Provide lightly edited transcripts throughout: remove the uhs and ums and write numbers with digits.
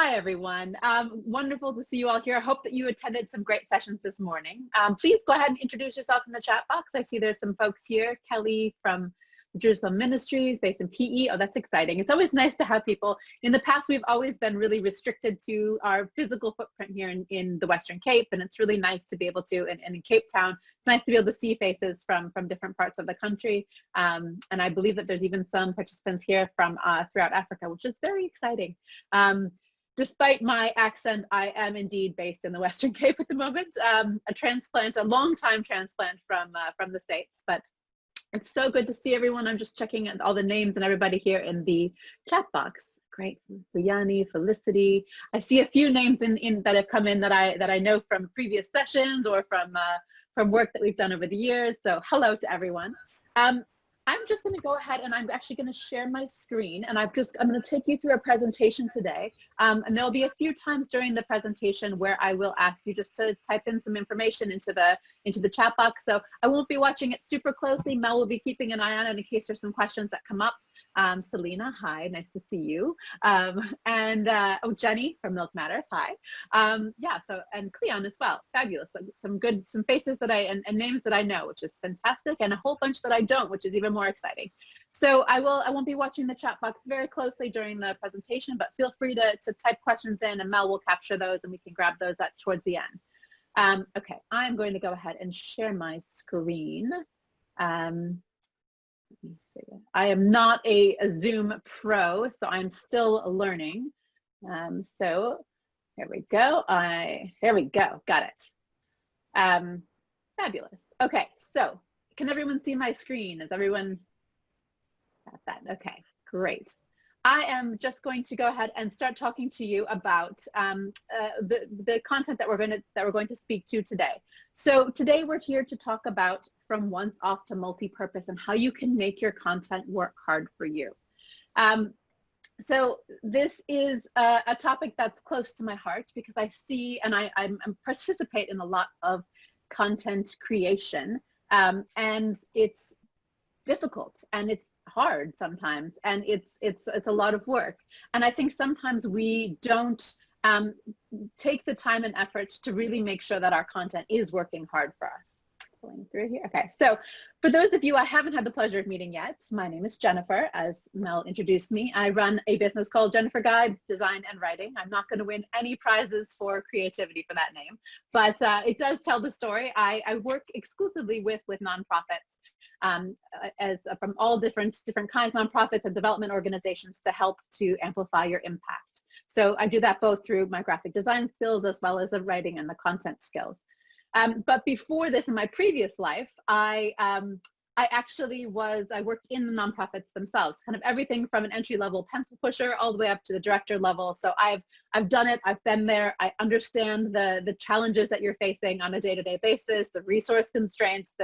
Hi, everyone. Wonderful to see you all here. I hope that you attended some great sessions this morning. Please go ahead and introduce yourself in the chat box. I see there's some folks here. Kelly from Jerusalem Ministries based in PE. Oh, that's exciting. It's always nice to have people. In the past, we've always been really restricted to our physical footprint here in the Western Cape, and it's really nice to be able to, and in Cape Town, it's nice to be able to see faces from different parts of the country. And I believe that there's even some participants here from throughout Africa, which is very exciting. Despite my accent, I am indeed based in the Western Cape at the moment, a long-time transplant from the States, but it's so good to see everyone. I'm just checking all the names and everybody here in the chat box. Great, Fuyani, Felicity. I see a few names that have come in that I know from previous sessions or from work that we've done over the years. So hello to everyone. I'm just going to go ahead and I'm actually going to share my screen, and I'm going to take you through a presentation today. And there'll be a few times during the presentation where I will ask you just to type in some information into the chat box. So I won't be watching it super closely. Mel will be keeping an eye on it in case there's some questions that come up. Selena, hi, nice to see you. Oh, Jenny from Milk Matters, hi. Yeah, so, and Cleon as well, fabulous. Some faces that and names that I know, which is fantastic, and a whole bunch that I don't, which is even more exciting. So I won't be watching the chat box very closely during the presentation, but feel free to type questions in, and Mel will capture those and we can grab those towards the end. Okay, I'm going to go ahead and share my screen. I am not a Zoom pro, so I'm still learning. So here we go. Here we go. Got it. Fabulous. Okay, so can everyone see my screen? Is everyone got that? Okay, great. I am just going to go ahead and start talking to you about the content that we're going to speak to today. So today we're here to talk about from once off to multi-purpose and how you can make your content work hard for you. So this is a topic that's close to my heart because I see and I participate in a lot of content creation, and it's difficult and it's hard sometimes, and it's a lot of work, and I think sometimes we don't take the time and effort to really make sure that our content is working hard for us. Going through here. Okay, so for those of you I haven't had the pleasure of meeting yet, my name is Jennifer, as Mel introduced me. I run a business called Jennifer Geib Design and Writing. I'm not going to win any prizes for creativity for that name, but it does tell the story. I work exclusively with nonprofits, from all different kinds of nonprofits and development organizations to help to amplify your impact. So I do that both through my graphic design skills as well as the writing and the content skills. But before this, in my previous life, I worked in the nonprofits themselves, kind of everything from an entry-level pencil pusher all the way up to the director level. So I've done it, I've been there, I understand the challenges that you're facing on a day-to-day basis, the resource constraints,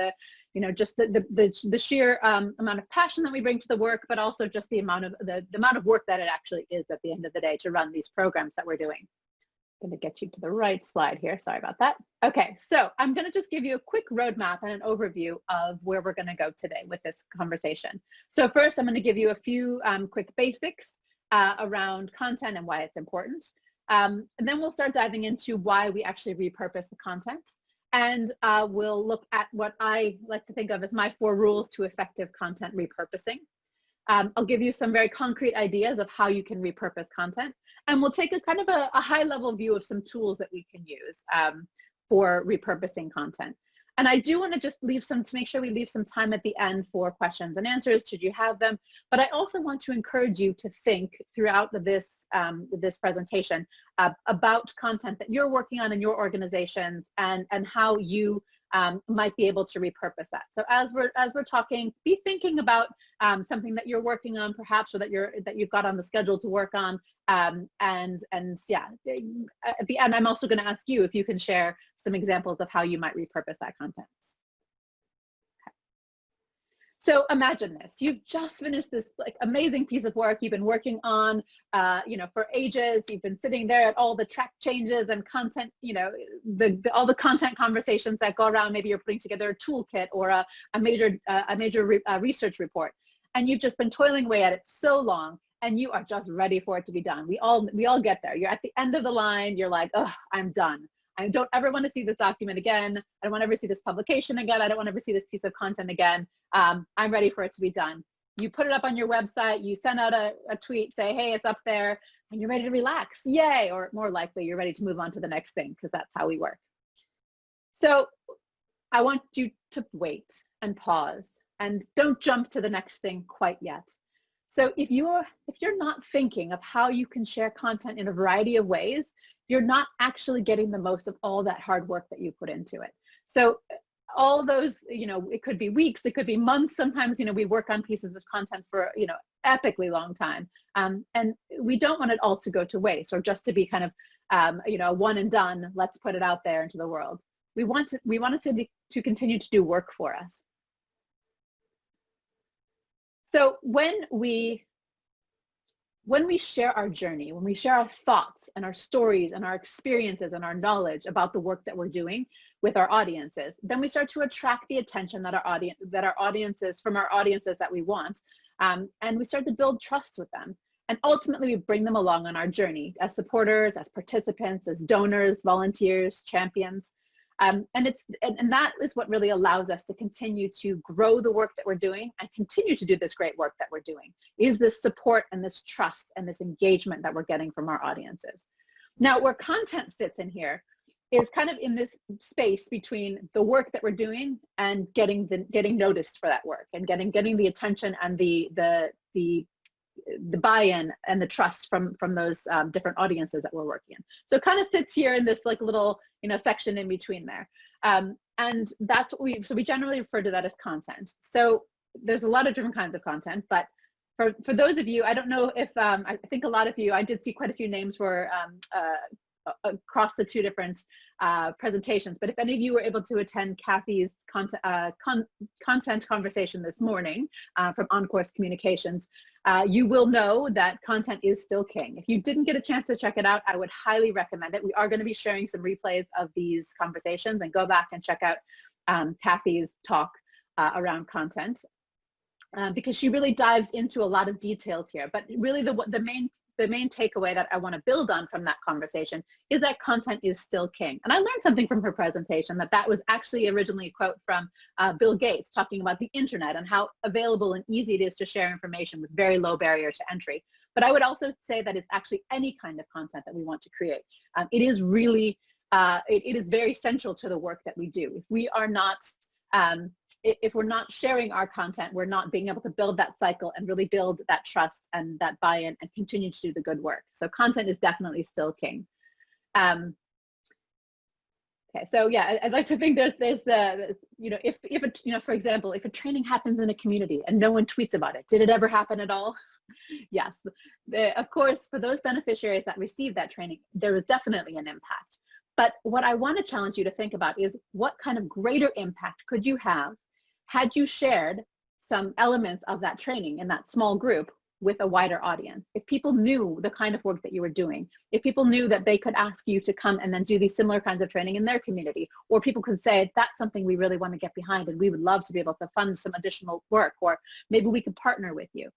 just the sheer amount of passion that we bring to the work, but also just the amount of work that it actually is at the end of the day to run these programs that we're doing. I'm going to get you to the right slide here. Sorry about that. Okay, so I'm going to just give you a quick roadmap and an overview of where we're going to go today with this conversation. So first, I'm going to give you a few quick basics around content and why it's important. And then we'll start diving into why we actually repurpose the content. And we'll look at what I like to think of as my 4 rules to effective content repurposing. I'll give you some very concrete ideas of how you can repurpose content, and we'll take a kind of a high-level view of some tools that we can use for repurposing content. And I do want to just make sure we leave some time at the end for questions and answers, should you have them. But I also want to encourage you to think throughout this presentation about content that you're working on in your organizations and how you might be able to repurpose that. So as we're talking, be thinking about something that you're working on, perhaps, or that you've got on the schedule to work on. And yeah, at the end, I'm also going to ask you if you can share some examples of how you might repurpose that content. Okay. So imagine this: you've just finished this amazing piece of work you've been working on, for ages. You've been sitting there at all the track changes and content, all the content conversations that go around. Maybe you're putting together a toolkit or a major research report, and you've just been toiling away at it so long. and you are just ready for it to be done. We all get there. You're at the end of the line. You're like, oh, I'm done. I don't ever want to see this document again. I don't want to ever see this publication again. I don't want to ever see this piece of content again. I'm ready for it to be done. You put it up on your website, you send out a tweet, say, hey, it's up there, and you're ready to relax. Yay. Or more likely, you're ready to move on to the next thing, because that's how we work. So I want you to wait and pause and don't jump to the next thing quite yet. So if you're not thinking of how you can share content in a variety of ways, you're not actually getting the most of all that hard work that you put into it. So all those, it could be weeks, it could be months. Sometimes, we work on pieces of content for, epically long time. And we don't want it all to go to waste or just to be kind of, one and done, let's put it out there into the world. We want it to continue to do work for us. So when we share our journey, when we share our thoughts and our stories and our experiences and our knowledge about the work that we're doing with our audiences, then we start to attract the attention that our audiences that we want, and we start to build trust with them. And ultimately, we bring them along on our journey as supporters, as participants, as donors, volunteers, champions. And that is what really allows us to continue to grow the work that we're doing and continue to do this great work that we're doing, is this support and this trust and this engagement that we're getting from our audiences. Now, where content sits in here is kind of in this space between the work that we're doing and getting noticed for that work and getting the attention and the buy-in and the trust from those different audiences that we're working in. So it kind of sits here in this like little section in between there, and that's what we generally refer to that as content. So there's a lot of different kinds of content, but for those of you, I don't know if I think a lot of you, I did see quite a few names were across the two different presentations, but if any of you were able to attend Kathy's content conversation this morning from On-Course Communications, you will know that content is still king. If you didn't get a chance to check it out, I would highly recommend it. We are going to be sharing some replays of these conversations, and go back and check out Kathy's talk around content, because she really dives into a lot of details here. But really the main takeaway that I want to build on from that conversation is that content is still king. And I learned something from her presentation, that was actually originally a quote from Bill Gates talking about the internet and how available and easy it is to share information with very low barrier to entry. But I would also say that it's actually any kind of content that we want to create. It is really, it is very central to the work that we do. If we are not, if we're not sharing our content, we're not being able to build that cycle and really build that trust and that buy-in and continue to do the good work. So content is definitely still king. Okay, so yeah, I'd like to think there's the, if for example, if a training happens in a community and no one tweets about it, did it ever happen at all? Yes. Of course, for those beneficiaries that receive that training, there is definitely an impact. But what I want to challenge you to think about is what kind of greater impact could you have had you shared some elements of that training in that small group with a wider audience? If people knew the kind of work that you were doing, if people knew that they could ask you to come and then do these similar kinds of training in their community, or people could say, that's something we really want to get behind and we would love to be able to fund some additional work, or maybe we could partner with you.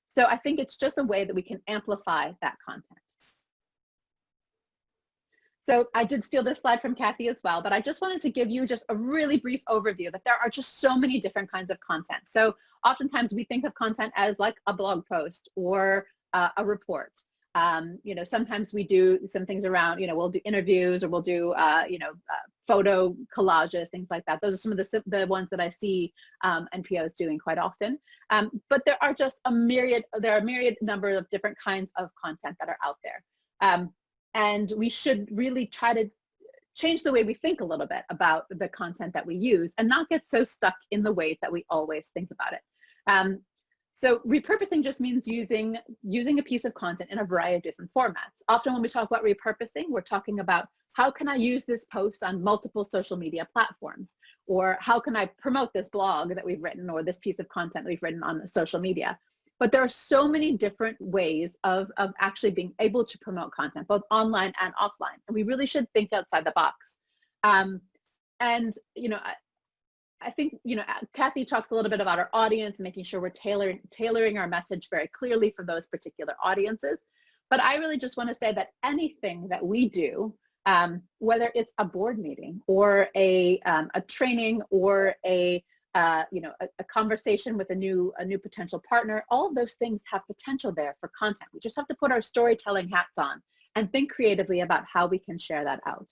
So I think it's just a way that we can amplify that content. So I did steal this slide from Kathy as well, but I just wanted to give you just a really brief overview that there are just so many different kinds of content. So oftentimes we think of content as like a blog post or a report. Sometimes we do some things around, we'll do interviews, or we'll do, photo collages, things like that. Those are some of the ones that I see NPOs doing quite often. But there are just a myriad number of different kinds of content that are out there. And we should really try to change the way we think a little bit about the content that we use and not get so stuck in the ways that we always think about it. So repurposing just means using a piece of content in a variety of different formats. Often when we talk about repurposing, we're talking about how can I use this post on multiple social media platforms? Or how can I promote this blog that we've written or this piece of content that we've written on social media? But there are so many different ways of actually being able to promote content, both online and offline. And we really should think outside the box. I think, you know, Kathy talks a little bit about our audience, making sure we're tailoring our message very clearly for those particular audiences. But I really just want to say that anything that we do, whether it's a board meeting or a training or a conversation with a new potential partner, all of those things have potential there for content. We just have to put our storytelling hats on and think creatively about how we can share that out.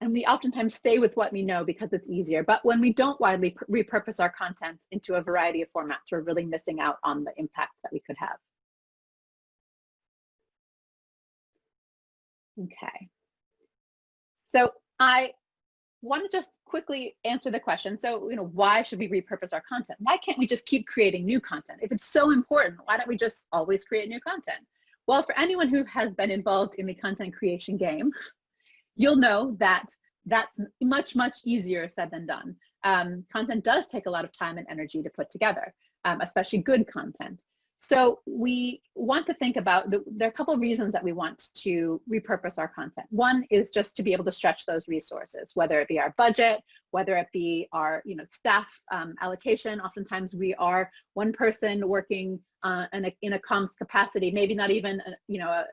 And we oftentimes stay with what we know because it's easier. But when we don't widely repurpose our content into a variety of formats, we're really missing out on the impact that we could have. Okay. So I want to just quickly answer the question. So, you know, why should we repurpose our content? Why can't we just keep creating new content? If it's so important, why don't we just always create new content? Well, for anyone who has been involved in the content creation game, you'll know that that's much, much easier said than done. Content does take a lot of time and energy to put together, especially good content. So we want to think about, there are a couple of reasons that we want to repurpose our content. One is just to be able to stretch those resources, whether it be our budget, whether it be our staff allocation. Oftentimes we are one person working in a comms capacity, maybe not even,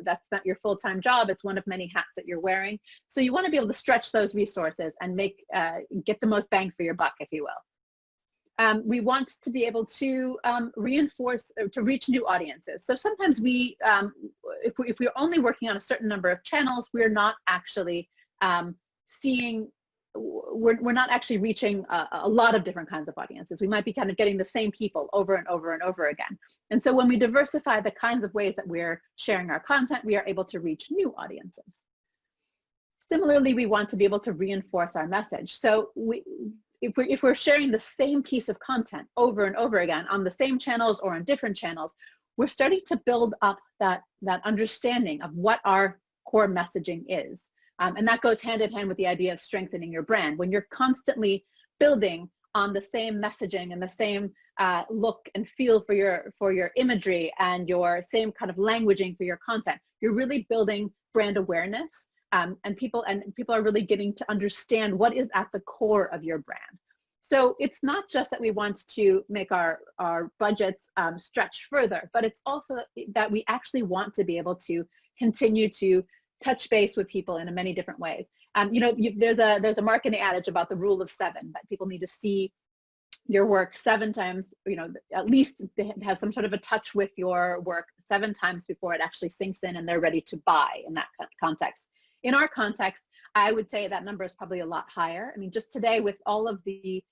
that's not your full-time job, it's one of many hats that you're wearing. So you want to be able to stretch those resources and get the most bang for your buck, if you will. We want to be able to reinforce, to reach new audiences. So sometimes if we're only working on a certain number of channels, we're not actually we're not actually reaching a lot of different kinds of audiences. We might be kind of getting the same people over and over and over again. And so when we diversify the kinds of ways that we're sharing our content, we are able to reach new audiences. Similarly, we want to be able to reinforce our message. So if we're sharing the same piece of content over and over again on the same channels or on different channels, we're starting to build up that understanding of what our core messaging is. And that goes hand in hand with the idea of strengthening your brand. When you're constantly building on the same messaging and the same look and feel for your imagery and your same kind of languaging for your content, you're really building brand awareness. And people are really getting to understand what is at the core of your brand. So it's not just that we want to make our budgets stretch further, but it's also that we actually want to be able to continue to touch base with people in many different ways. There's a marketing adage about the rule of 7, that people need to see your work 7 times, at least they have some sort of a touch with your work 7 times before it actually sinks in and they're ready to buy in that context. In our context, I would say that number is probably a lot higher. I mean, just today with all the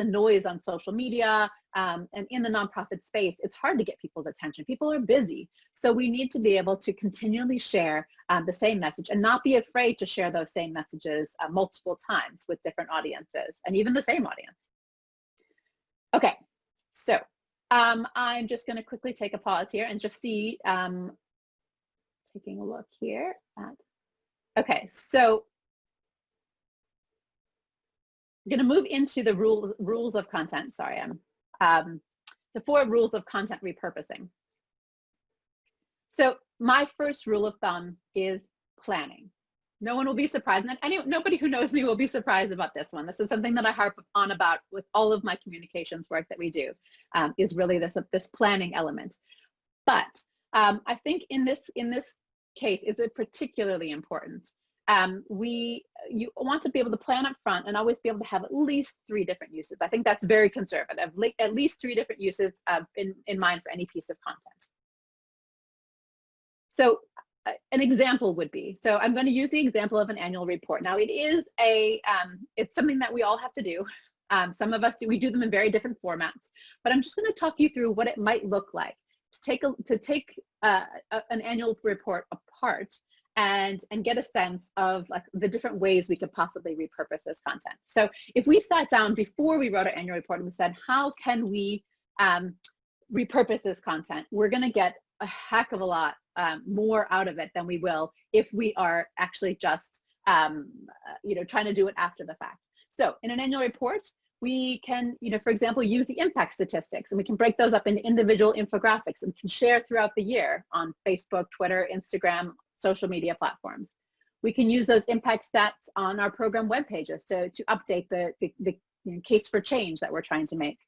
noise on social media and in the nonprofit space, it's hard to get people's attention. People are busy. So we need to be able to continually share the same message and not be afraid to share those same messages multiple times with different audiences and even the same audience. Okay, so I'm just going to quickly take a pause here and just see, taking a look here at, okay, so I'm going to move into the rules of content. Sorry, the 4 rules of content repurposing. So my first rule of thumb is planning. No one will be surprised, and nobody who knows me will be surprised about this one. This is something that I harp on about with all of my communications work that we do, is really this planning element. But I think in this case, it's particularly important. You want to be able to plan up front and always be able to have at least 3 different uses. I think that's very conservative. At least 3 different uses in mind for any piece of content. So an example would be, so I'm going to use the example of an annual report. Now it is it's something that we all have to do. Some of us we do them in very different formats, but I'm just going to talk you through what it might look like to take an annual report apart and get a sense of like the different ways we could possibly repurpose this content. So if we sat down before we wrote our annual report and we said, how can we repurpose this content? We're going to get a heck of a lot more out of it than we will if we are actually just trying to do it after the fact. So in an annual report, we can, for example, use the impact statistics, and we can break those up into individual infographics and can share throughout the year on Facebook, Twitter, Instagram, social media platforms. We can use those impact stats on our program web pages to update the case for change that we're trying to make.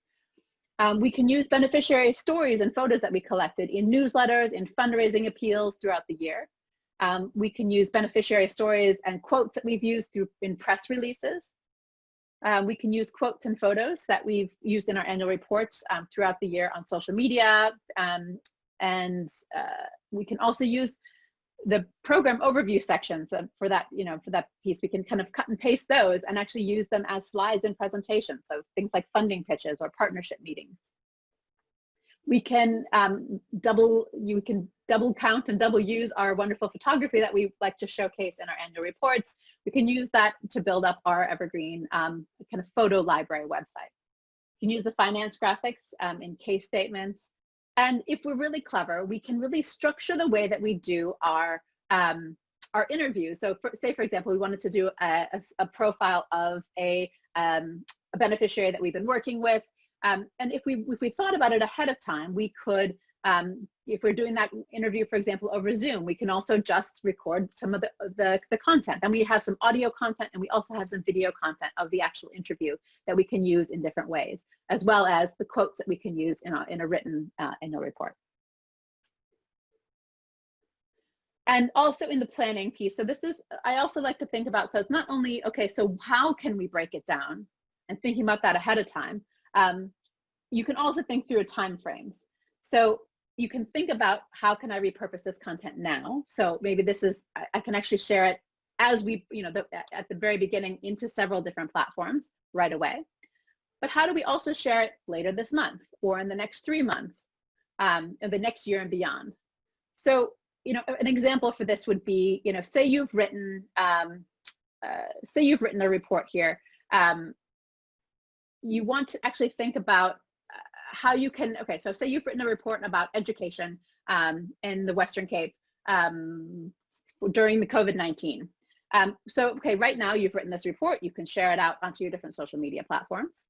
We can use beneficiary stories and photos that we collected in newsletters, in fundraising appeals throughout the year. We can use beneficiary stories and quotes that we've used in press releases. We can use quotes and photos that we've used in our annual reports throughout the year on social media. We can also use the program overview sections for that piece. We can kind of cut and paste those and actually use them as slides in presentations. So things like funding pitches or partnership meetings. We can double count and double use our wonderful photography that we like to showcase in our annual reports. We can use that to build up our Evergreen kind of photo library website. You can use the finance graphics in case statements. And if we're really clever, we can really structure the way that we do our interview. So say, for example, we wanted to do a profile of a beneficiary that we've been working with. And if we thought about it ahead of time, we could, if we're doing that interview, for example, over Zoom, we can also just record some of the content. And we have some audio content, and we also have some video content of the actual interview that we can use in different ways, as well as the quotes that we can use in a written annual report. And also in the planning piece, so this is, I also like to think about, so it's not only, okay, so how can we break it down, and thinking about that ahead of time. You can also think through time frames. So you can think about, how can I repurpose this content now? So maybe this is, I can actually share it as we, at the very beginning into several different platforms right away. But how do we also share it later this month, or in the next 3 months, in the next year and beyond? So, an example for this would be, say you've written a report here. You want to actually think about how you can, okay, so say you've written a report about education in the Western Cape during the COVID-19. So, okay, right now you've written this report, you can share it out onto your different social media platforms.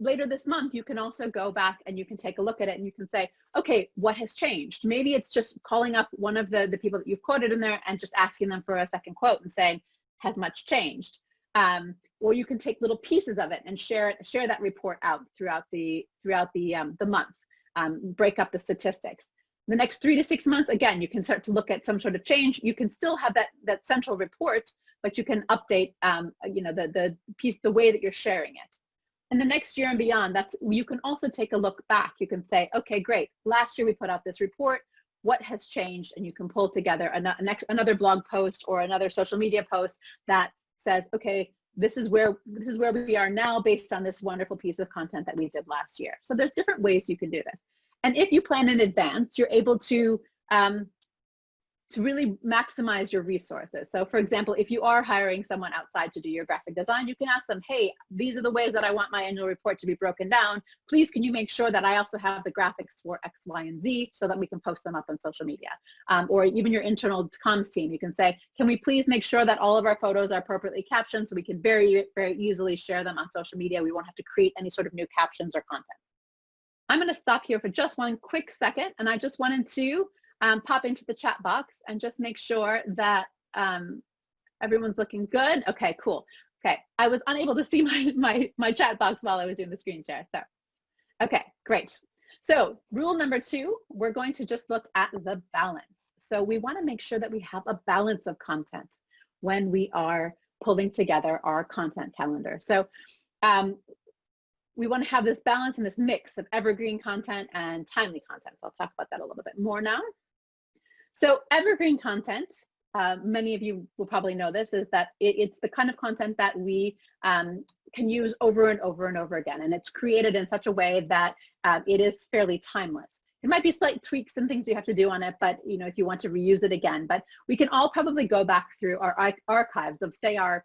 Later this month, you can also go back and you can take a look at it and you can say, okay, what has changed? Maybe it's just calling up one of the people that you've quoted in there and just asking them for a second quote and saying, has much changed? Or you can take little pieces of it and share that report out throughout the month, break up the statistics. The next 3 to 6 months, again, you can start to look at some sort of change. You can still have that central report, but you can update the piece, the way that you're sharing it. And the next year and beyond, you can also take a look back. You can say, okay, great, last year we put out this report, what has changed? And you can pull together another blog post or another social media post that says, okay, this is where we are now based on this wonderful piece of content that we did last year. So there's different ways you can do this. And if you plan in advance, you're able to really maximize your resources. So for example, if you are hiring someone outside to do your graphic design, you can ask them, hey, these are the ways that I want my annual report to be broken down. Please, can you make sure that I also have the graphics for X, Y, and Z so that we can post them up on social media? Or even your internal comms team, you can say, can we please make sure that all of our photos are appropriately captioned so we can very, very easily share them on social media. We won't have to create any sort of new captions or content. I'm going to stop here for just one quick second, and I just wanted to pop into the chat box and just make sure that everyone's looking good. Okay, cool. Okay, I was unable to see my chat box while I was doing the screen share. So, okay, great. So rule number 2, we're going to just look at the balance. So we want to make sure that we have a balance of content when we are pulling together our content calendar. So we want to have this balance and this mix of evergreen content and timely content. So I'll talk about that a little bit more now. So evergreen content, many of you will probably know this, is that it's the kind of content that we can use over and over and over again. And it's created in such a way that it is fairly timeless. It might be slight tweaks and things you have to do on it, but if you want to reuse it again, but we can all probably go back through our archives of, say, our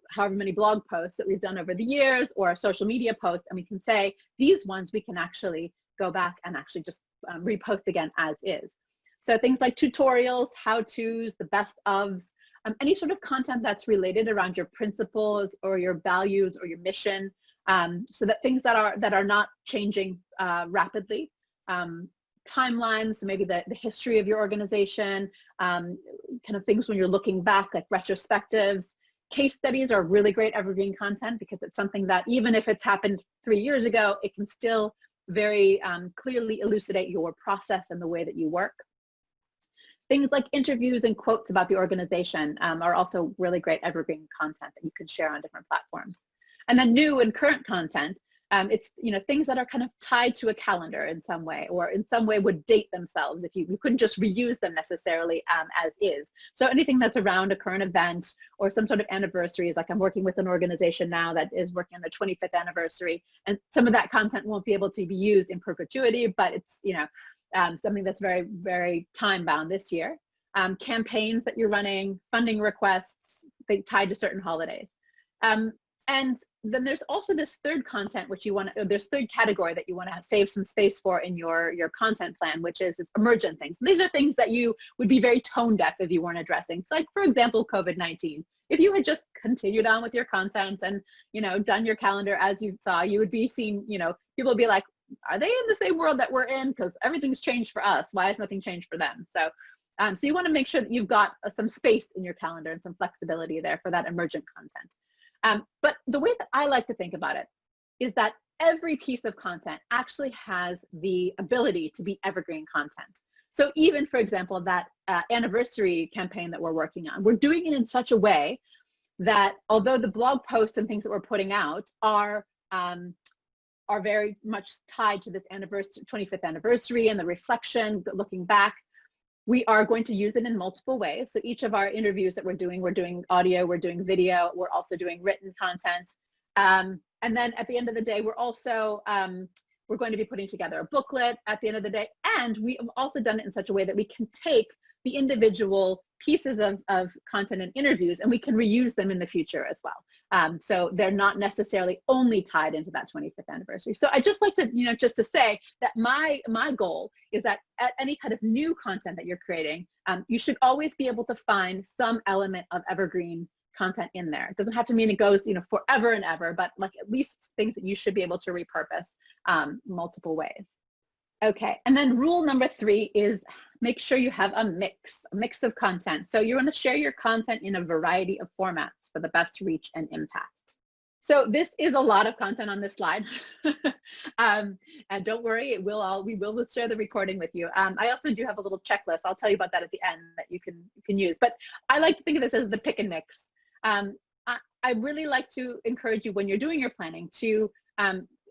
however many blog posts that we've done over the years, or our social media posts, and we can say these ones we can actually go back and actually just repost again as is. So things like tutorials, how-tos, the best ofs, any sort of content that's related around your principles or your values or your mission, so that things that are not changing rapidly. Timelines, so maybe the history of your organization, kind of things when you're looking back, like retrospectives, Case studies are really great evergreen content because it's something that even if it's happened 3 years ago, it can still very clearly elucidate your process and the way that you work. Things like interviews and quotes about the organization are also really great evergreen content that you can share on different platforms. And then new and current content, it's things that are kind of tied to a calendar in some way, or in some way would date themselves. If you couldn't just reuse them necessarily as is. So anything that's around a current event or some sort of anniversaries, like I'm working with an organization now that is working on the 25th anniversary, and some of that content won't be able to be used in perpetuity, but it's something that's very, very time bound this year. Campaigns that you're running, funding requests, tied to certain holidays. And then there's also this third content, which there's third category that you want to save some space for in your content plan, which is emergent things. And these are things that you would be very tone deaf if you weren't addressing. So like, for example, COVID-19. If you had just continued on with your content and, done your calendar as you saw, you would be seeing, people would be like, are they in the same world that we're in? Because everything's changed for us. Why has nothing changed for them? So you want to make sure that you've got some space in your calendar and some flexibility there for that emergent content. But the way that I like to think about it is that every piece of content actually has the ability to be evergreen content. So even, for example, that anniversary campaign that we're working on, we're doing it in such a way that although the blog posts and things that we're putting out are very much tied to this 25th anniversary and the reflection, looking back, we are going to use it in multiple ways. So each of our interviews that we're doing audio, we're doing video, we're also doing written content. And then at the end of the day, we're also, we're going to be putting together a booklet at the end of the day. And we have also done it in such a way that we can take the individual pieces of content and interviews and we can reuse them in the future as well. So they're not necessarily only tied into that 25th anniversary. So I just like to, just to say that my goal is that at any kind of new content that you're creating, you should always be able to find some element of evergreen content in there. It doesn't have to mean it goes, forever and ever, but like at least things that you should be able to repurpose multiple ways. Okay, and then rule number 3 is make sure you have a mix of content. So you want to share your content in a variety of formats for the best reach and impact. So this is a lot of content on this slide. And don't worry, we will share the recording with you. I also do have a little checklist. I'll tell you about that at the end that you can use. But I like to think of this as the pick and mix. I really like to encourage you when you're doing your planning to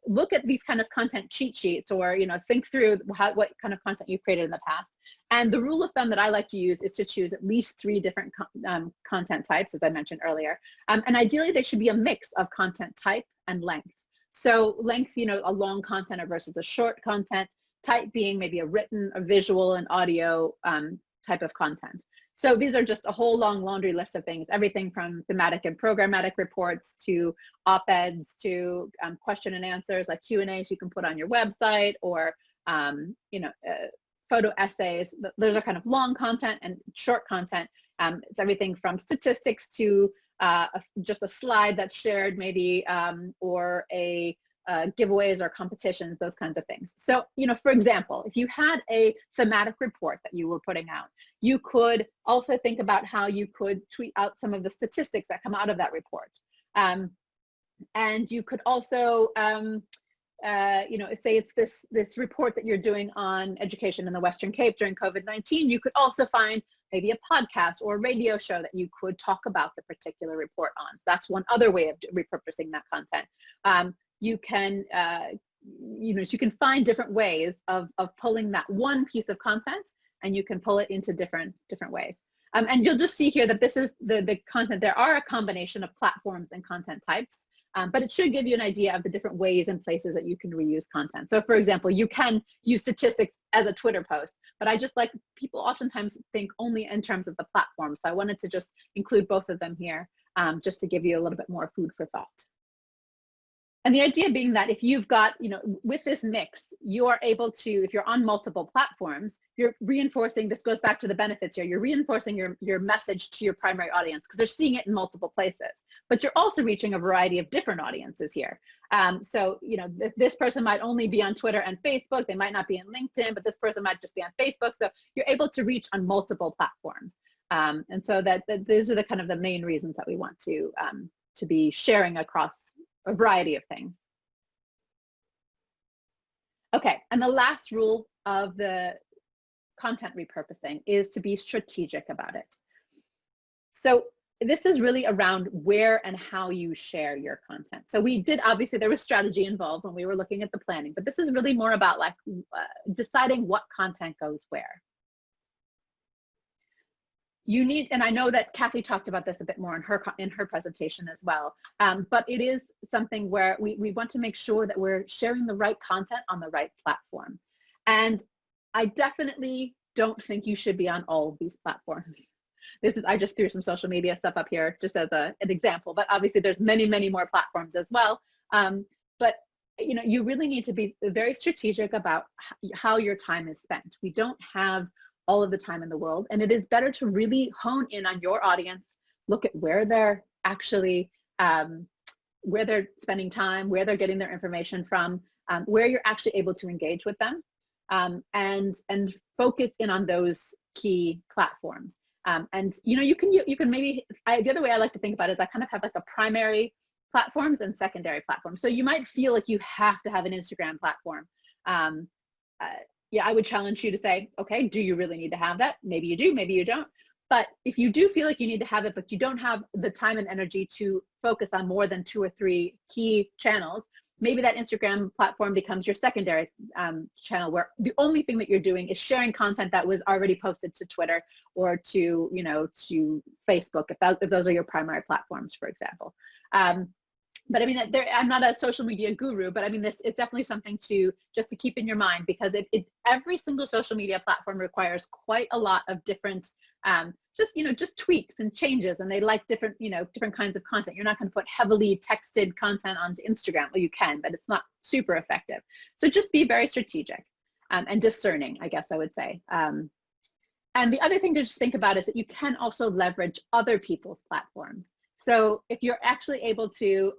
look at these kind of content cheat sheets, or think through what kind of content you've created in the past. And the rule of thumb that I like to use is to choose at least 3 different content types, as I mentioned earlier. And ideally, they should be a mix of content type and length. So length, a long content versus a short content, type being maybe a written, a visual, and audio type of content. So these are just a whole long laundry list of things, everything from thematic and programmatic reports to op-eds to question and answers like Q&As you can put on your website, or photo essays. Those are kind of long content and short content. It's everything from statistics to just a slide that's shared maybe, or a giveaways or competitions, those kinds of things. So, for example, if you had a thematic report that you were putting out, you could also think about how you could tweet out some of the statistics that come out of that report. And you could also, say it's this report that you're doing on education in the Western Cape during COVID-19, you could also find maybe a podcast or a radio show that you could talk about the particular report on. So that's one other way of repurposing that content. You can, you can find different ways of pulling that one piece of content, and you can pull it into different ways. And you'll just see here that this is the content. There are a combination of platforms and content types, but it should give you an idea of the different ways and places that you can reuse content. So for example, you can use statistics as a Twitter post, but I just like, people oftentimes think only in terms of the platform. So I wanted to just include both of them here, just to give you a little bit more food for thought. And the idea being that if you've got, with this mix, you are able to, if you're on multiple platforms, you're reinforcing, this goes back to the benefits here, you're reinforcing your message to your primary audience because they're seeing it in multiple places. But you're also reaching a variety of different audiences here. So, this person might only be on Twitter and Facebook, they might not be on LinkedIn, but this person might just be on Facebook. So you're able to reach on multiple platforms. And so that those are the kind of the main reasons that we want to be sharing across a variety of things. Okay, and the last rule of the content repurposing is to be strategic about it. So this is really around where and how you share your content. So we did, obviously there was strategy involved when we were looking at the planning, but this is really more about like deciding what content goes where. You need, and I know that Kathy talked about this a bit more in her presentation as well, but it is something where we want to make sure that we're sharing the right content on the right platform. And I definitely don't think you should be on all of these platforms. I just threw some social media stuff up here just as an example, but obviously there's many, many more platforms as well. But you know, you really need to be very strategic about how your time is spent. We don't have all of the time in the world, and it is better to really hone in on your audience, look at where they're actually, where they're spending time, where they're getting their information from, where you're actually able to engage with them, and focus in on those key platforms. And you know, you can maybe, the other way I like to think about it is I kind of have like a primary platforms and secondary platforms. So you might feel like you have to have an Instagram platform. Yeah, I would challenge you to say, okay, do you really need to have that? Maybe you do, maybe you don't. But if you do feel like you need to have it, but you don't have the time and energy to focus on more than 2 or 3 key channels, maybe that Instagram platform becomes your secondary channel, where the only thing that you're doing is sharing content that was already posted to Twitter or to, you know, to Facebook, if those are your primary platforms, for example. But I mean, I'm not a social media guru, but I mean, it's definitely something just to keep in your mind, because every single social media platform requires quite a lot of different, just tweaks and changes, and they like different kinds of content. You're not going to put heavily texted content onto Instagram. Well, you can, but it's not super effective. So just be very strategic and discerning, I guess I would say. And the other thing to just think about is that you can also leverage other people's platforms. So if you're actually able to,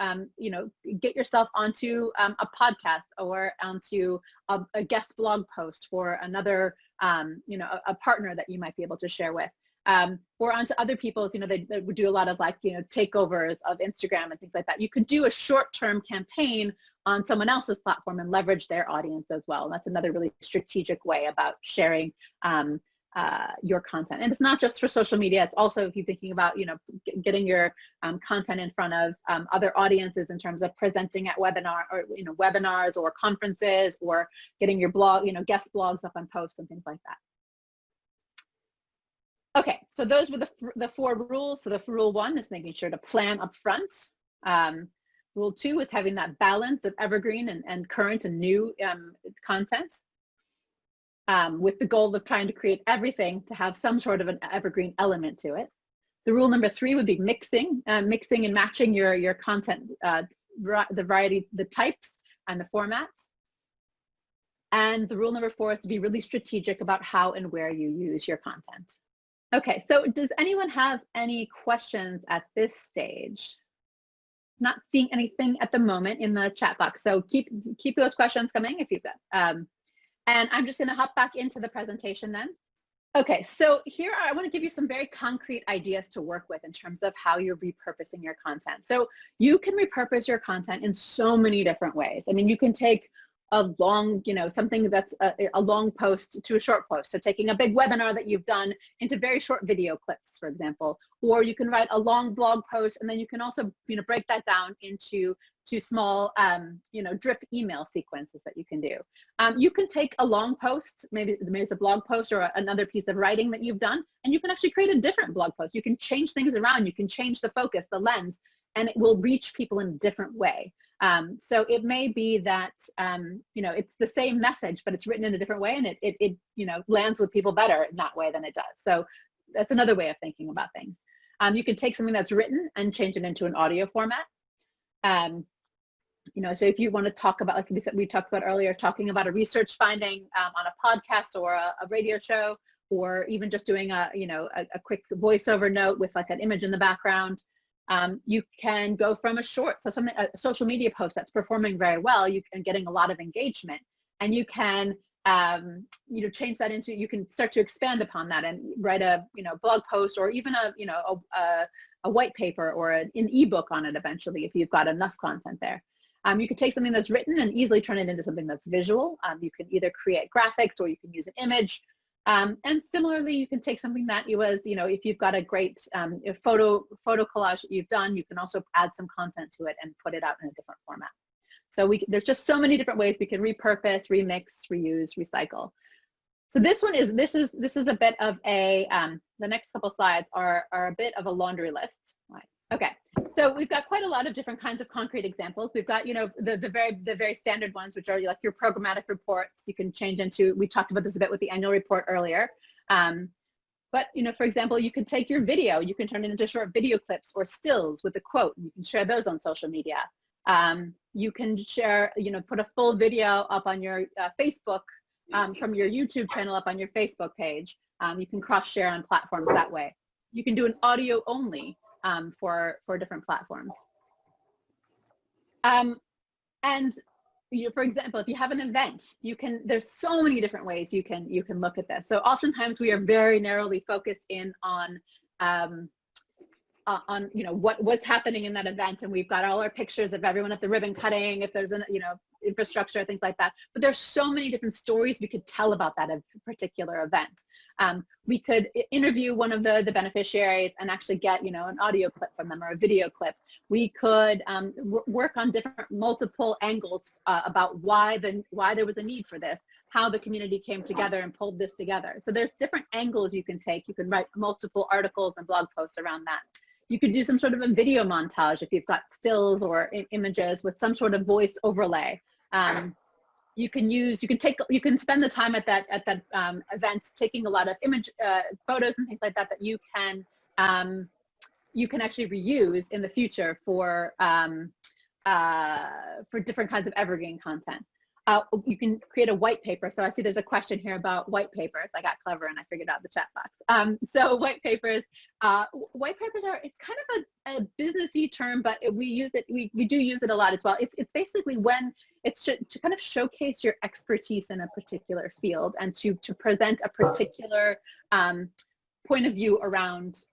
get yourself onto a podcast or onto a guest blog post for another, a partner that you might be able to share with, or onto other people's, they would do a lot of takeovers of Instagram and things like that. You could do a short-term campaign on someone else's platform and leverage their audience as well. And that's another really strategic way about sharing your content. And it's not just for social media, it's also if you're thinking about, getting your content in front of other audiences in terms of presenting at webinars or conferences, or getting your blog, guest blogs up on posts and things like that. Okay, so those were the 4 rules. So the rule 1 is making sure to plan up front. Rule 2 is having that balance of evergreen and current and new content. With the goal of trying to create everything to have some sort of an evergreen element to it. The rule number 3 would be mixing and matching your content, the variety, the types and the formats. And the rule number 4 is to be really strategic about how and where you use your content. Okay, so does anyone have any questions at this stage? Not seeing anything at the moment in the chat box, so keep those questions coming if you've got. And I'm just going to hop back into the presentation then. Okay, so here I want to give you some very concrete ideas to work with in terms of how you're repurposing your content. So you can repurpose your content in so many different ways. I mean, you can take a long, something that's a long post to a short post. So taking a big webinar that you've done into very short video clips, for example, or you can write a long blog post, and then you can also, break that down into small, drip email sequences that you can do. You can take a long post, maybe it's a blog post or another piece of writing that you've done, and you can actually create a different blog post. You can change things around, you can change the focus, the lens, and it will reach people in a different way. So it may be that, it's the same message, but it's written in a different way, and it lands with people better in that way than it does. So that's another way of thinking about things. You can take something that's written and change it into an audio format. So if you want to talk about, like we talked about earlier, talking about a research finding on a podcast or a radio show, or even just doing a quick voiceover note with like an image in the background. You can go from a social media post that's performing very well, you can getting a lot of engagement, and you can change that into, you can start to expand upon that and write a, blog post, or even a white paper or an ebook on it eventually, if you've got enough content there. You could take something that's written and easily turn it into something that's visual. You can either create graphics or you can use an image. And similarly, you can take something that if you've got a great photo collage that you've done, you can also add some content to it and put it out in a different format. So there's just so many different ways we can repurpose, remix, reuse, recycle. So this is a bit of a, the next couple slides are a bit of a laundry list. Right. Okay, so we've got quite a lot of different kinds of concrete examples. We've got, the very standard ones, which are like your programmatic reports. You can change into, we talked about this a bit with the annual report earlier. But, for example, you can take your video, you can turn it into short video clips or stills with a quote, and you can share those on social media. You can share, put a full video up on your Facebook from your YouTube channel up on your Facebook page. You can cross-share on platforms that way. You can do an audio only for different platforms. And for example, if you have an event, there's so many different ways you can look at this. So oftentimes we are very narrowly focused in on what's happening in that event, and we've got all our pictures of everyone at the ribbon cutting, if there's an infrastructure, things like that. But there's so many different stories we could tell about that particular event. We could interview one of the beneficiaries and actually get an audio clip from them or a video clip. We could work on multiple angles about why there was a need for this, how the community came together and pulled this together. So there's different angles you can take. You can write multiple articles and blog posts around that. You could do some sort of a video montage if you've got stills or images with some sort of voice overlay. You can spend the time at that event taking a lot of photos and things like that you can actually reuse in the future for different kinds of evergreen content. You can create a white paper. So I see there's a question here about white papers. I got clever and I figured out the chat box. So white papers are, it's kind of a businessy term, but we use it, we do use it a lot as well. It's basically when it's to kind of showcase your expertise in a particular field and to present a particular point of view around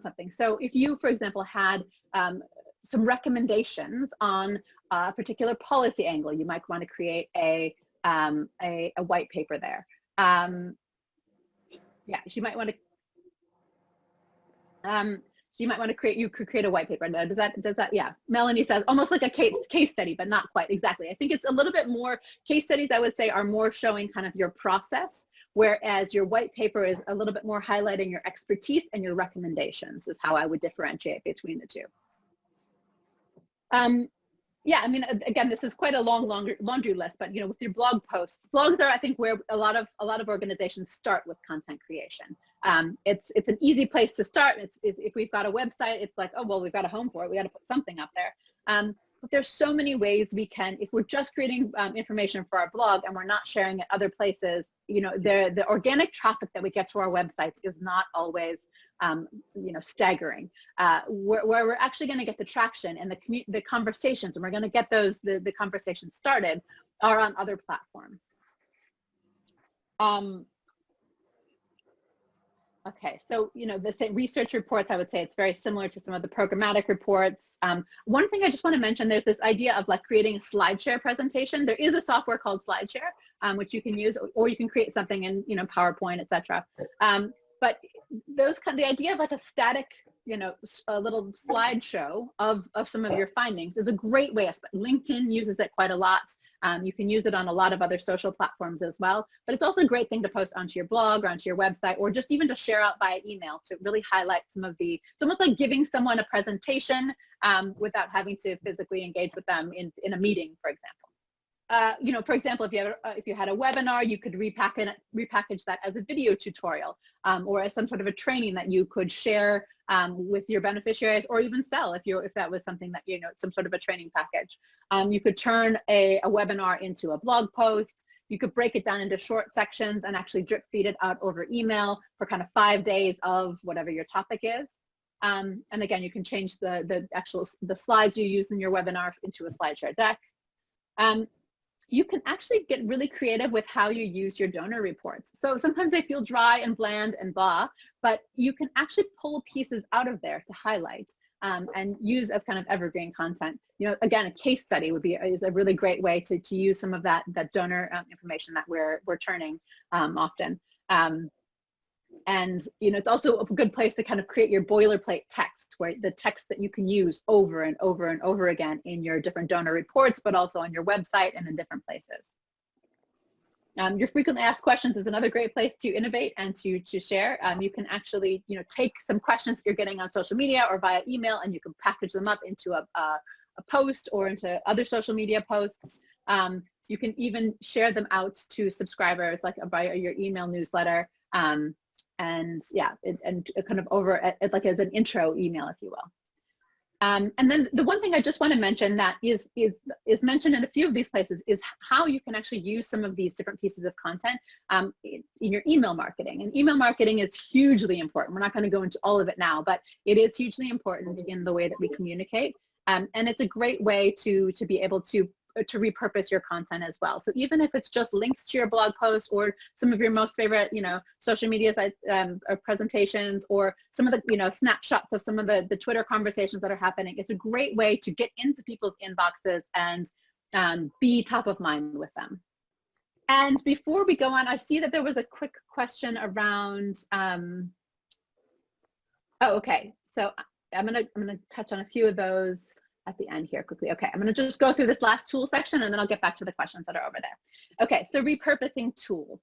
something. So if you, for example, had some recommendations on a particular policy angle, you might want to create a white paper there. Yeah, you might want to create. You could create a white paper. Does that? Yeah. Melanie says almost like a case study, but not quite exactly. I think it's a little bit more. Case studies, I would say, are more showing kind of your process, whereas your white paper is a little bit more highlighting your expertise and your recommendations. Is how I would differentiate between the two. Yeah, I mean, again, this is quite a long laundry list, but with your blog posts, blogs are, I think, where a lot of organizations start with content creation. It's an easy place to start. If we've got a website, it's like, oh well, we've got a home for it. We got to put something up there. But there's so many ways we can, if we're just creating information for our blog and we're not sharing it other places, the organic traffic that we get to our websites is not always staggering. Where we're actually going to get the traction and the conversations, and we're going to get the conversations started, are on other platforms. Okay, so the same research reports, I would say it's very similar to some of the programmatic reports. One thing I just want to mention, there's this idea of like creating a SlideShare presentation. There is a software called SlideShare, which you can use, or you can create something in PowerPoint, etc. But the idea of like a static, a little slideshow of some of your findings is a great way. LinkedIn uses it quite a lot. You can use it on a lot of other social platforms as well, but it's also a great thing to post onto your blog or onto your website, or just even to share out via email to really highlight some of it's almost like giving someone a presentation without having to physically engage with them in a meeting, for example. For example, if you had a webinar, you could repackage that as a video tutorial or as some sort of a training that you could share with your beneficiaries, or even sell if that was something that some sort of a training package. You could turn a webinar into a blog post. You could break it down into short sections and actually drip feed it out over email for kind of 5 days of whatever your topic is. And again, you can change the slides you use in your webinar into a SlideShare deck. you can actually get really creative with how you use your donor reports. So sometimes they feel dry and bland and blah, but you can actually pull pieces out of there to highlight and use as kind of evergreen content. You know, again, a case study is a really great way to use some of that donor information that we're turning often. And you know, it's also a good place to kind of create your boilerplate text, where the text that you can use over and over and over again in your different donor reports, but also on your website and in different places. Your frequently asked questions is another great place to innovate and to share. You can actually, you know, take some questions you're getting on social media or via email, and you can package them up into a post or into other social media posts. You can even share them out to subscribers, like via your email newsletter. And yeah, and kind of over like as an intro email, if you will. And then the one thing I just want to mention that is mentioned in a few of these places is how you can actually use some of these different pieces of content in your email marketing. And email marketing is hugely important. We're not going to go into all of it now, but it is hugely important in the way that we communicate. And it's a great way to be able to repurpose your content as well. So even if it's just links to your blog post or some of your most favorite, you know, social media sites or presentations, or some of the, you know, snapshots of some of the Twitter conversations that are happening, it's a great way to get into people's inboxes and be top of mind with them. And before we go on, I see that there was a quick question around, oh, okay. So I'm gonna touch on a few of those at the end here quickly. Okay, I'm going to just go through this last tool section, and then I'll get back to the questions that are over there. Okay, so repurposing tools.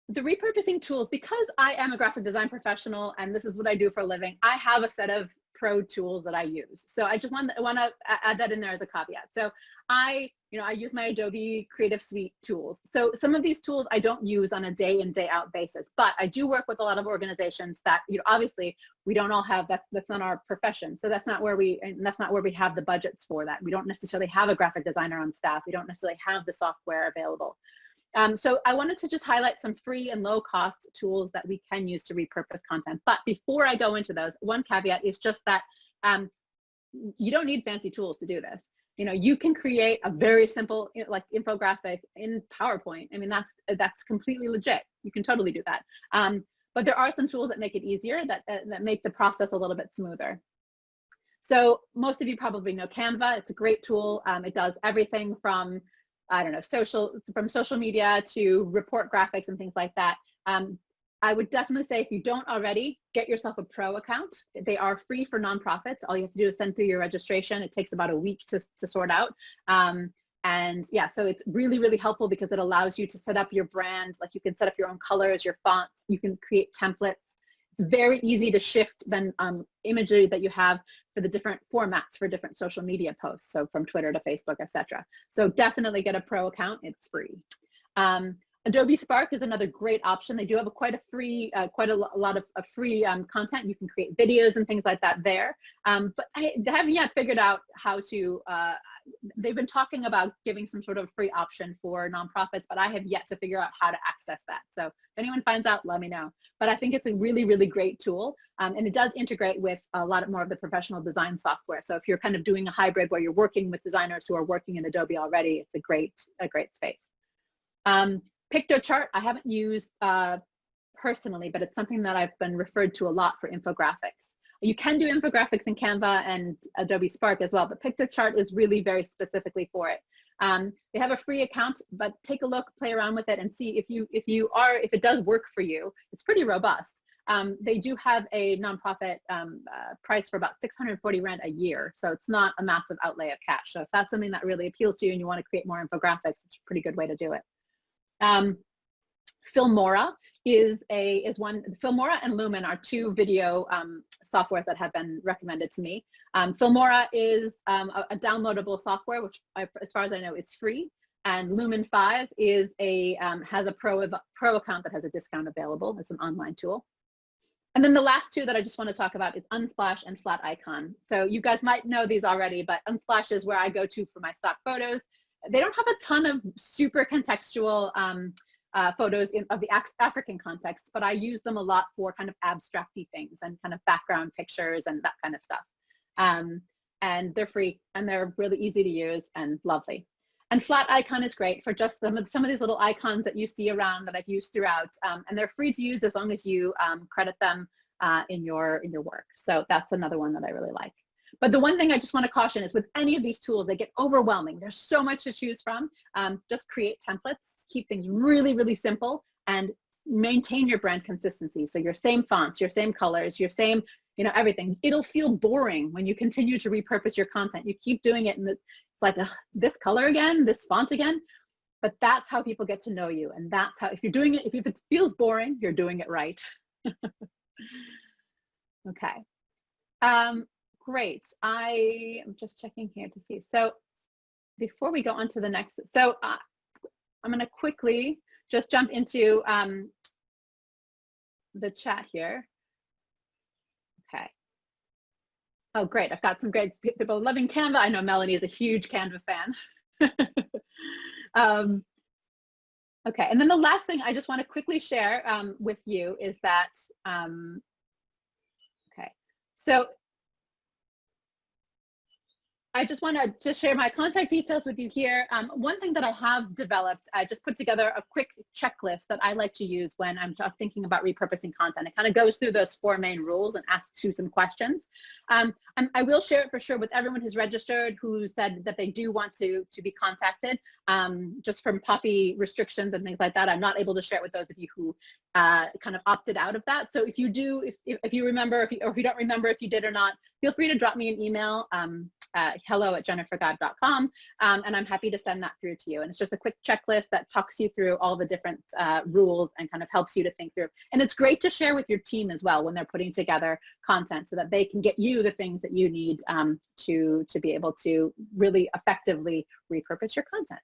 The repurposing tools, because I am a graphic design professional and this is what I do for a living, I have a set of pro tools that I use. So I just want to add that in there as a caveat. So I use my Adobe Creative Suite tools. So some of these tools I don't use on a day in, day out basis, but I do work with a lot of organizations that, you know, obviously we don't all have, that's not our profession. So that's not where we have the budgets for that. We don't necessarily have a graphic designer on staff. We don't necessarily have the software available. So I wanted to just highlight some free and low cost tools that we can use to repurpose content. But before I go into those, one caveat is just that you don't need fancy tools to do this. You know, you can create a very simple, like, infographic in PowerPoint. I mean, that's completely legit. You can totally do that. But there are some tools that make it easier, that make the process a little bit smoother. So most of you probably know Canva. It's a great tool. It does everything from, I don't know, from social media to report graphics and things like that. I would definitely say, if you don't already, get yourself a pro account. They are free for nonprofits. All you have to do is send through your registration. It takes about a week to sort out. And yeah, so it's really, really helpful because it allows you to set up your brand. Like, you can set up your own colors, your fonts, you can create templates. It's very easy to shift then imagery that you have for the different formats for different social media posts. So from Twitter to Facebook, etc. So definitely get a pro account. It's free. Adobe Spark is another great option. They do have quite a lot of free content. You can create videos and things like that there. But I haven't yet figured out how to, they've been talking about giving some sort of free option for nonprofits, but I have yet to figure out how to access that. So if anyone finds out, let me know. But I think it's a really, really great tool. And it does integrate with a lot more of the professional design software. So if you're kind of doing a hybrid where you're working with designers who are working in Adobe already, it's a great space. Piktochart, I haven't used personally, but it's something that I've been referred to a lot for infographics. You can do infographics in Canva and Adobe Spark as well, but Piktochart is really very specifically for it. They have a free account, but take a look, play around with it, and see if it does work for you. It's pretty robust. They do have a nonprofit price for about 640 Rand a year, so it's not a massive outlay of cash. So if that's something that really appeals to you and you want to create more infographics, it's a pretty good way to do it. Filmora Filmora and Lumen are two video softwares that have been recommended to me. Filmora is a downloadable software, which as far as I know is free, and Lumen 5 is has a pro account that has a discount available. It's an online tool. And then the last two that I just want to talk about is Unsplash and Flat Icon. So you guys might know these already, but Unsplash is where I go to for my stock photos. They don't have a ton of super contextual photos of the African context, but I use them a lot for kind of abstracty things and kind of background pictures and that kind of stuff. And they're free and they're really easy to use and lovely. And flat icon is great for just some of these little icons that you see around that I've used throughout, and they're free to use as long as you credit them in your work. So that's another one that I really like. But the one thing I just want to caution is with any of these tools, they get overwhelming. There's so much to choose from. Just create templates, keep things really, really simple, and maintain your brand consistency. So your same fonts, your same colors, your same, everything. It'll feel boring when you continue to repurpose your content. You keep doing it and it's like, this color again, this font again. But that's how people get to know you. And that's how, if you're doing it, if it feels boring, you're doing it right. Okay. Great. I am just checking here to see. So before we go on to the next, so I'm going to quickly just jump into the chat here. Okay. Oh, great. I've got some great people loving Canva. I know Melanie is a huge Canva fan. Okay. And then the last thing I just want to quickly share with you is that, okay. So I just want to share my contact details with you here. One thing that I have developed, I just put together a quick checklist that I like to use when I'm thinking about repurposing content. It kind of goes through those 4 main rules and asks you some questions. I will share it for sure with everyone who's registered, who said that they do want to be contacted. Just from POPI restrictions and things like that, I'm not able to share it with those of you who kind of opted out of that. So if you do, if you remember, or if you don't remember if you did or not, feel free to drop me an email. hello@jennifergeib.com, and I'm happy to send that through to you. And it's just a quick checklist that talks you through all the different rules and kind of helps you to think through. And it's great to share with your team as well when they're putting together content so that they can get you the things that you need to be able to really effectively repurpose your content.